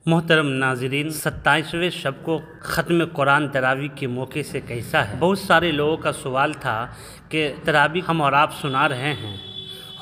محترم ناظرین، 27ویں شب کو ختم قرآن تراویح کے موقع سے کیسا ہے؟ بہت سارے لوگوں کا سوال تھا کہ تراویح ہم اور آپ سنا رہے ہیں،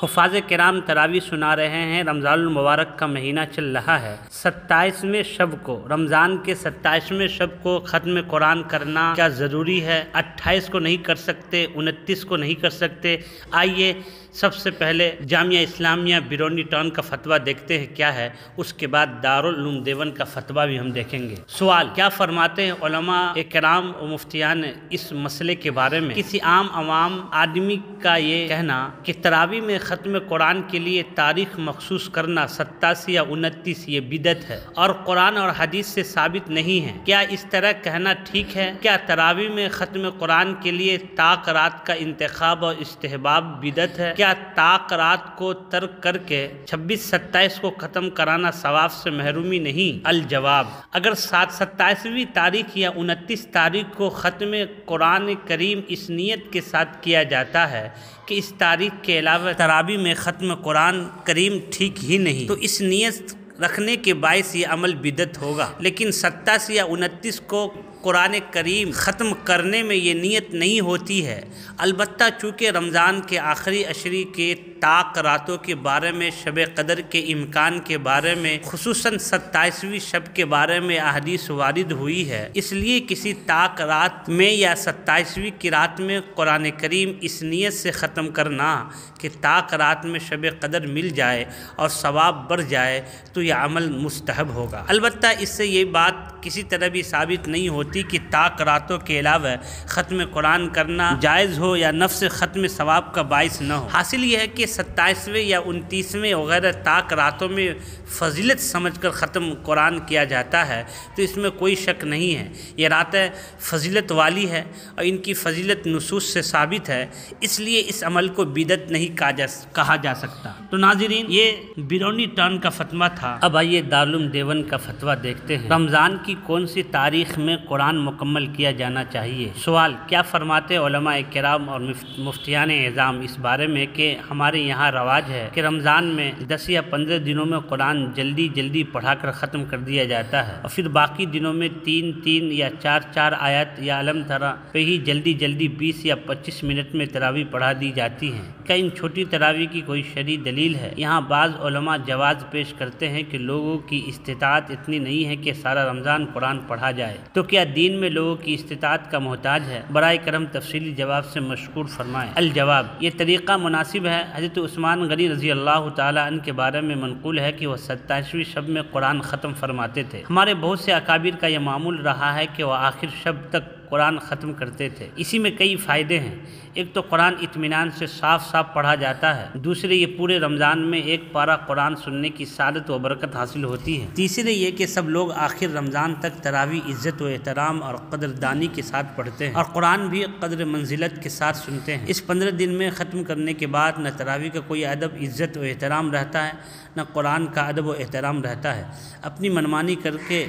حفاظ کرام تراویح سنا رہے ہیں، رمضان المبارک کا مہینہ چل رہا ہے، 27ویں شب کو، رمضان کے 27ویں شب کو ختم قرآن کرنا کیا ضروری ہے؟ 28 کو نہیں کر سکتے، 29 کو نہیں کر سکتے؟ آئیے سب سے پہلے جامعہ اسلامیہ بیرونی ٹاؤن کا فتویٰ دیکھتے ہیں کیا ہے، اس کے بعد دارالعلوم دیوبند کا فتویٰ بھی ہم دیکھیں گے۔ سوال کیا فرماتے ہیں علماء کرام و مفتیان اس مسئلے کے بارے میں؟ کسی عوام آدمی کا یہ کہنا کہ تراویح میں ختم قرآن کے لیے تاریخ مخصوص کرنا 27 یا 29 یہ بدعت ہے اور قرآن اور حدیث سے ثابت نہیں ہے، کیا اس طرح کہنا ٹھیک ہے؟ کیا تراویح میں ختم قرآن کے لیے طاق رات کا انتخاب اور استحباب بدعت ہے؟ کیا طاق رات کو ترک کر کے 26-27 کو ختم کرانا ثواب سے محرومی نہیں؟ الجواب، اگر 27ویں تاریخ یا 29 تاریخ کو ختم قرآن کریم اس نیت کے ساتھ کیا جاتا ہے کہ اس تاریخ کے علاوہ تراویح میں ختم قرآن کریم ٹھیک ہی نہیں، تو اس نیت رکھنے کے باعث یہ عمل بدعت ہوگا، لیکن 27 یا 29 کو قرآن کریم ختم کرنے میں یہ نیت نہیں ہوتی ہے۔ البتہ چونکہ رمضان کے آخری عشرے کے طاق راتوں کے بارے میں، شب قدر کے امکان کے بارے میں، خصوصاً 27ویں شب کے بارے میں احادیث وارد ہوئی ہے، اس لیے کسی طاق رات میں یا 27ویں کی رات میں قرآن کریم اس نیت سے ختم کرنا کہ طاق رات میں شب قدر مل جائے اور ثواب بڑھ جائے تو یہ عمل مستحب ہوگا۔ البتہ اس سے یہ بات کسی طرح بھی ثابت نہیں ہوتی کہ طاق راتوں کے علاوہ ختم قرآن کرنا جائز ہو یا نفس ختم ثواب کا باعث نہ ہو۔ حاصل یہ ہے کہ 27ویں یا 29ویں وغیرہ طاق راتوں میں فضیلت سمجھ کر ختم قرآن کیا جاتا ہے تو اس میں کوئی شک نہیں ہے، یہ راتیں فضیلت والی ہے اور ان کی فضیلت نصوص سے ثابت ہے، اس لیے اس عمل کو بدعت نہیں کہا جا سکتا۔ تو ناظرین، یہ بیرونی ٹاؤن کا فتویٰ تھا۔ اب آئیے دارالعلوم دیوبند کا فتویٰ دیکھتے ہیں۔ رمضان کی کون سی تاریخ میں قرآن مکمل کیا جانا چاہیے؟ سوال کیا فرماتے علماء کرام اور مفتیان اعظام اس بارے میں کہ ہمارے یہاں رواج ہے کہ رمضان میں 10 یا 15 دنوں میں قرآن جلدی پڑھا کر ختم کر دیا جاتا ہے اور پھر باقی دنوں میں 3 یا 4 آیات یا علم ترا پہ ہی جلدی 20 یا 25 منٹ میں تراویح پڑھا دی جاتی ہیں۔ کیا ان چھوٹی تراویح کی کوئی شرعی دلیل ہے؟ یہاں بعض علماء جواز پیش کرتے ہیں کہ لوگوں کی استطاعت اتنی نہیں ہے کہ سارا رمضان قرآن پڑھا جائے، تو کیا دین میں لوگوں کی استطاعت کا محتاج ہے؟ برائے کرم تفصیلی جواب سے مشکور فرمائیں۔ الجواب، یہ طریقہ مناسب ہے۔ حضرت عثمان غنی رضی اللہ تعالیٰ عنہ کے بارے میں منقول ہے کہ وہ 27ویں شب میں قرآن ختم فرماتے تھے۔ ہمارے بہت سے اکابر کا یہ معمول رہا ہے کہ وہ آخر شب تک قرآن ختم کرتے تھے۔ اسی میں کئی فائدے ہیں۔ ایک تو قرآن اطمینان سے صاف پڑھا جاتا ہے، دوسرے یہ پورے رمضان میں ایک پارہ قرآن سننے کی سعادت و برکت حاصل ہوتی ہے، تیسرے یہ کہ سب لوگ آخر رمضان تک تراویح عزت و احترام اور قدردانی کے ساتھ پڑھتے ہیں اور قرآن بھی قدر منزلت کے ساتھ سنتے ہیں۔ اس 15 دن میں ختم کرنے کے بعد نہ تراویح کا کوئی ادب عزت و احترام رہتا ہے، نہ قرآن کا ادب و احترام رہتا ہے۔ اپنی منمانی کر کے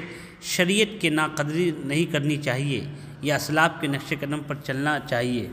شریعت کی ناقدری نہیں کرنی چاہیے یا اسلاف کے نقش قدم پر چلنا چاہیے۔